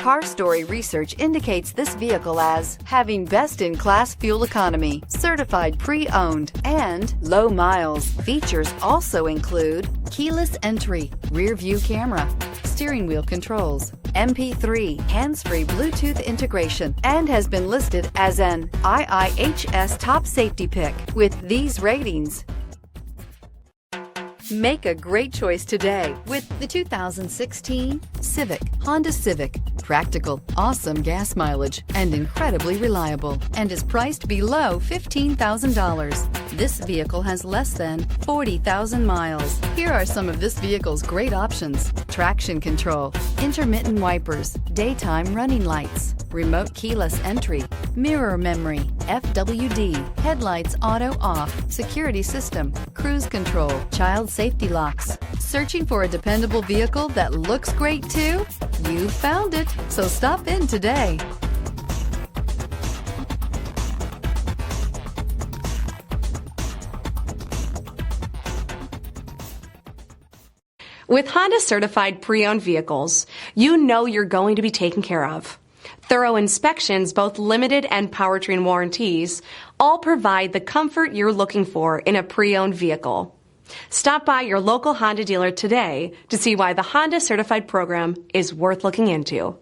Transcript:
Car Story research indicates this vehicle as having best-in-class fuel economy, certified pre-owned, and low miles. Features also include keyless entry, rear view camera, steering wheel controls, MP3, hands-free Bluetooth integration, and has been listed as an IIHS top safety pick. With these ratings, make a great choice today with the 2016 Honda Civic. Practical, awesome gas mileage, and incredibly reliable, and is priced below $15,000. This vehicle has less than 40,000 miles. Here are some of this vehicle's great options: traction control, intermittent wipers, daytime running lights, remote keyless entry, mirror memory, FWD, headlights auto off, security system, cruise control, child safety locks. Searching for a dependable vehicle that looks great too? You found it, so stop in today. With Honda certified pre-owned vehicles, you know you're going to be taken care of. Thorough inspections, both limited and powertrain warranties, all provide the comfort you're looking for in a pre-owned vehicle. Stop by your local Honda dealer today to see why the Honda Certified program is worth looking into.